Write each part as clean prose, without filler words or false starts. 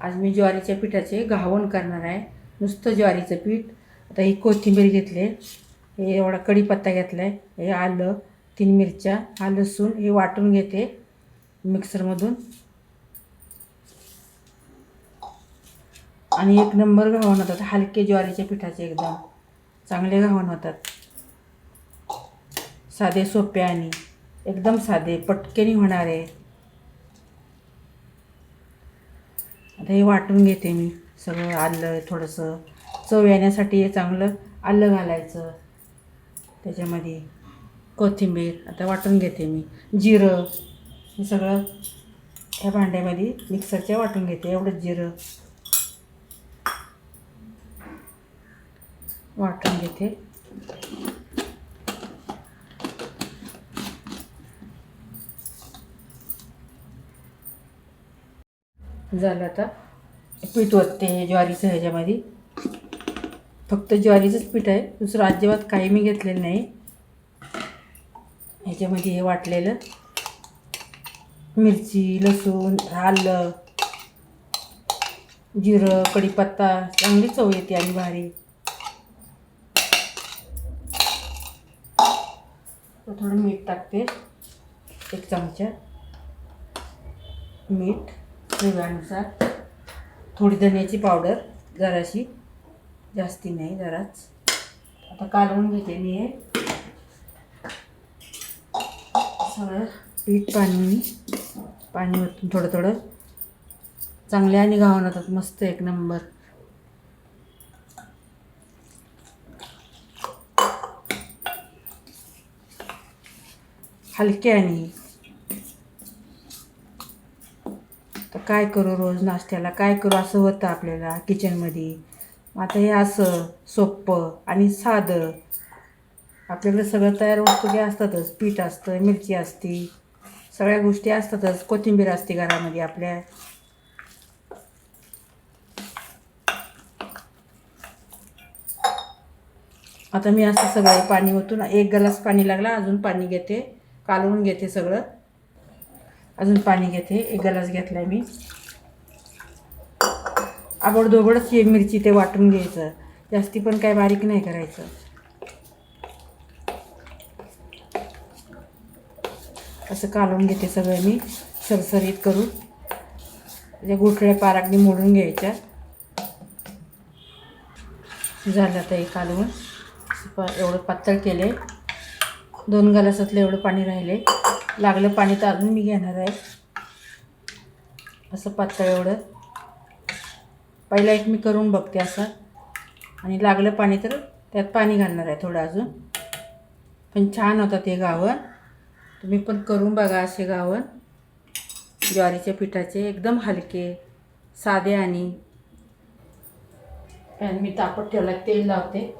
आज मी ज्वारीच्या पिठाचे घावण करणार आहे. नुसतं ज्वारीचं पीठ. आता ही कोथिंबीर घेतली, हे एवढा कढीपत्ता घेतला आहे, हे आलं, 3 मिरच्या, हा लसूण, हे वाटून घेते मिक्सरमधून. आणि एक नंबर घावण होतात हलके ज्वारीच्या पिठाचे, एकदम चांगले घावण होतात. साधे सोपे आणि एकदम साधे, पटकन होणार आहे. आता हे वाटून घेते मी सगळं. आलं थोडंसं चव येण्यासाठी हे चांगलं आलं घालायचं त्याच्यामध्ये. कोथिंबीर आता वाटून घेते मी. जिरं हे सगळं ह्या भांड्यामध्ये मिक्सरच्या वाटून घेते. एवढंच जिरं वाटून घेते. झालं. आता पीठ ओतते ज्वारीचं ह्याच्यामध्ये. फक्त ज्वारीचंच पीठ आहे, दुसरं अजिबात काही मी घेतलेलं नाही. ह्याच्यामध्ये हे वाटलेलं मिरची, लसूण, आलं, जिरं, कढीपत्ता, चांगली चव येते आणि भारी. थोडं मीठ टाकते, 1 चमचा मीठ चवीनुसार. थोडी धन्याची पावडर जराशी, जास्ती नाही, जराच. आता कालवून घेते मी हे सगळं पीठ. पाणी ओतून थोडं थोडं चांगले आणि घावण होतात मस्त, एक नंबर. हलके आणि तर काय करू, रोज नाश्त्याला काय करू असं होतं आपल्याला किचनमध्ये. आता हे असं सोपं आणि साधं. आपल्याकडे सगळं तयार वस्तू काही असतातच. पीठ असतं, मिरची असते, सगळ्या गोष्टी असतातच, कोथिंबीर असते घरामध्ये आपल्या. आता मी असं सगळं पाणी ओतून 1 ग्लास पाणी लागला, अजून पाणी घेते, कालवून घेते सगळं. अजून पाणी घेते, 1 ग्लास घेतला मी. आबडधोबडच हे मिरची ते वाटून घ्यायचं, जास्ती पण काय बारीक नाही करायचं. असं कालवून घेते सगळं मी सरसरीत करून. त्या गुठळ्या पारागनी मोडून घ्यायच्या. झालं आता हे कालवून. एवढं पातळ केले, 2 ग्लासातलं एवढं पाणी राहिले. लागलं पाणी तर अजून मी घेणार आहे. असं पातळ एवढं पहिला एक मी करून बघते असं, आणि लागलं पाणी तर त्यात पाणी घालणार आहे थोडं अजून. पण छान होतात हे घावण. तुम्ही पण करून बघा असे घावण ज्वारीच्या पिठाचे, एकदम हलके साधे. आणि पॅन मी तापत ठेवला, तेल लावते.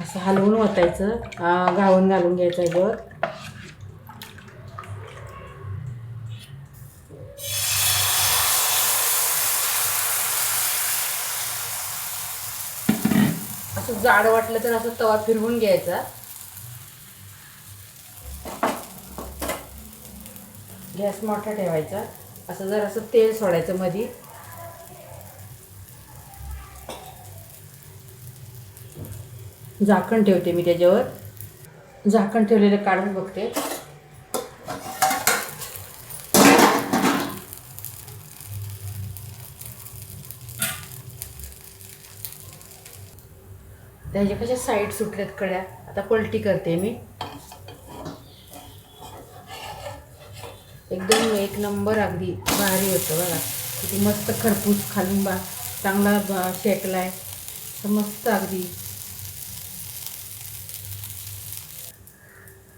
असं हलवून ओतायचं, घावण घालून घ्यायचं ह्याच्यावर. असं जाड वाटलं तर असं तवा फिरवून घ्यायचा. गॅस मोठा ठेवायचा. असं जर असं तेल सोडायचं मध्ये. झाकण ठेवते मी त्याच्यावर. झाकण ठेवलेलं काढून बघते. त्याच्या कशा साईड सुटल्यात कड्या. आता पलटी करते मी. एकदम एक नंबर, अगदी भारी होतं बघा. किती मस्त खरपूस खालून चांगला शेकलाय तर मस्त. अगदी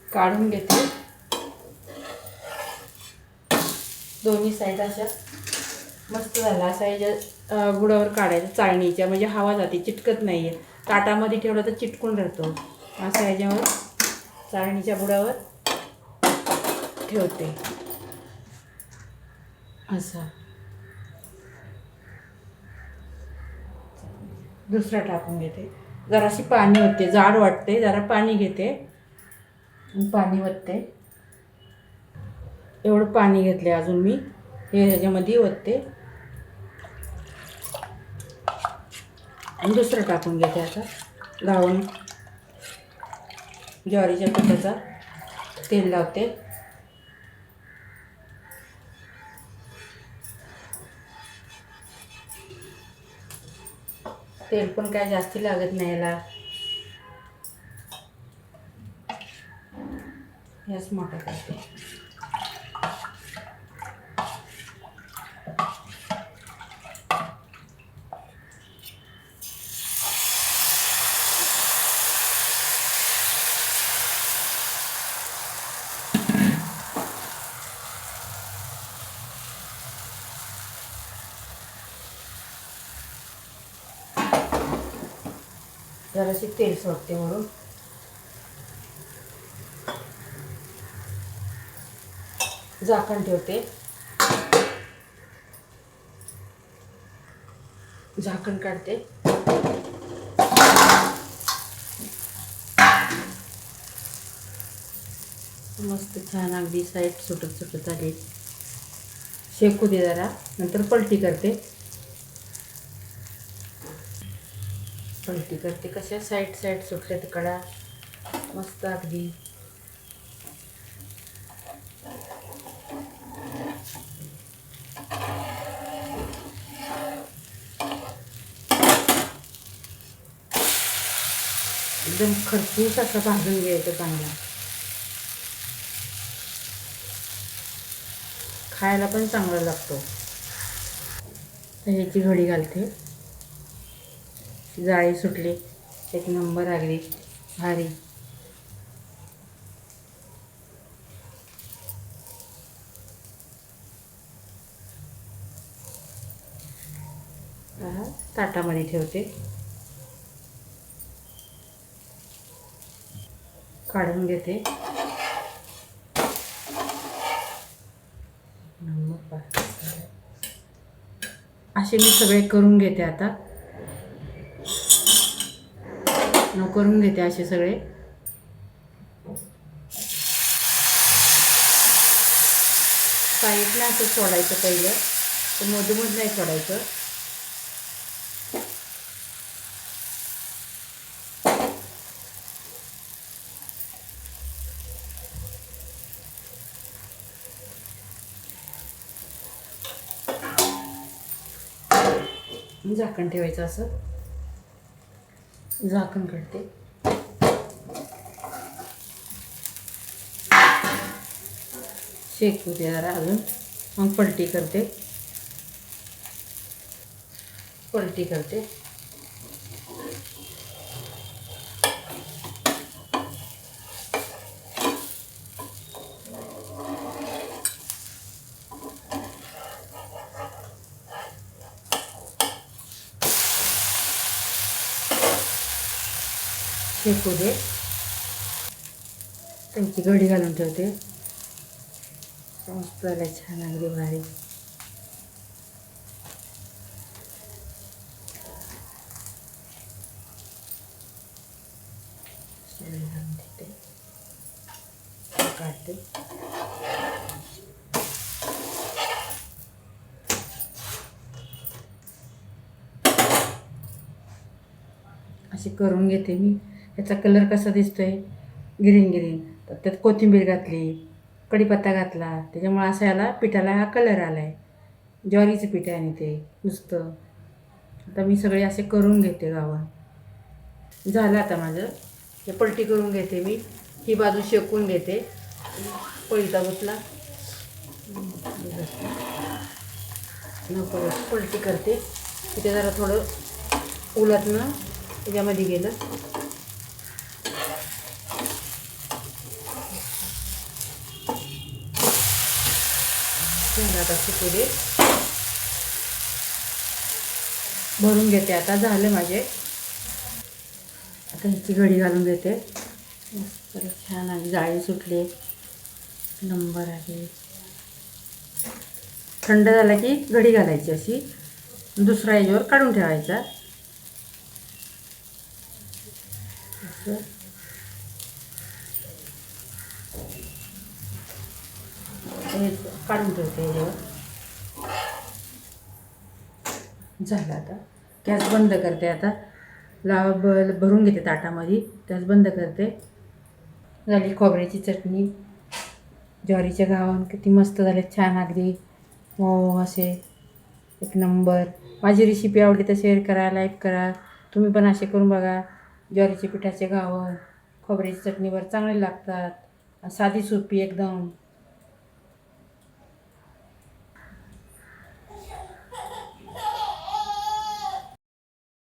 काढून घेते. दोन्ही साईड अशा मस्त झाला. असा याच्या बुडावर काढायचं चाळणीच्या, म्हणजे हवा जाते, चिटकत नाही आहे. ताटामध्ये ठेवलं तर चिटकून राहतो. असं ह्याच्यावर चाळणीच्या बुडावर ठेवते असं. दुसरा टाकून घेते. जराशी पाणी ओतते, जाड वाटते, जरा पाणी घेते आणि पाणी ओतते. एवढं पाणी घेतले अजून मी हे ह्याच्यामध्ये ओतते आणि दुसरं टाकून घेते. आता घावून ज्वारीच्या पिठाचा तेल लावते. तेल पण काय जास्ती लागत नाही याला. याच मोठं करते. जराशी तेल सोडते वरून. झाकण ठेवते. झाकण काढते. मस्त छान अगदी साईड सुटत आली. शेकू दे जरा, नंतर पलटी करते. कशा साईड सुटल्या तिकडा मस्त अगदी. एकदम खरपूस असं भाजून घ्यायचं चांगला. खायला पण चांगला लागतो. तर ह्याची घडी घालते. जाळी सुटली, एक नंबर अगदी भारी. ताटामध्ये ठेवते. काढून घेते. असे मी सगळे करून घेते. आता करून घेते असे सगळे. साईडला असं सोडायचं पहिलं, तर मधोमध नाही सोडायचं. झाकण ठेवायचं. असं झाकण काढते. शेकू दे जरा अजून, मग पलटी करते. शेकू दे. त्यांची घडी घालून ठेवते. मस्त झालं, छान अगदी भारी. काढते. अशी करून घेते मी. याचा कलर कसा दिसतोय, ग्रीन. तर त्यात कोथिंबीर घातली, कढीपत्ता घातला, त्याच्यामुळे असा याला पिठाला हा कलर आला आहे. ज्वारीचं पीठ आहे आणि ते नुसतं. आता मी सगळे असे करून घेते गावा. झालं आता माझं. हे पलटी करून घेते मी. ही बाजू शेकून घेते. पळीता बसला नको, पलटी करते. तिथे जरा थोडं उलटणं त्याच्यामध्ये गेलं. आता शिकू दे. भरून घेते. आता झालं माझे. आता ह्याची घडी घालून देते. मस्त छान आहे. जाळी सुटली, नंबर आहे. थंड झाला की घडी घालायची अशी. दुसरा याच्यावर काढून ठेवायचा. गॅसवर. हे काढून ठेवते याच्यावर. झालं आता. गॅस बंद करते आता. भरून घेते ताटामध्ये. गॅस बंद करते. झाली खोबऱ्याची चटणी. ज्वारीच्या घावन किती मस्त झाले, छान अगदी मऊ असे, एक नंबर. माझी रेसिपी आवडली तर शेअर करा, लाईक करा. तुम्ही पण असे करून बघा. ज्वारीचे पिठाचे घावन खोबऱ्याची चटणीवर चांगले लागतात. साधी सोपी एकदम.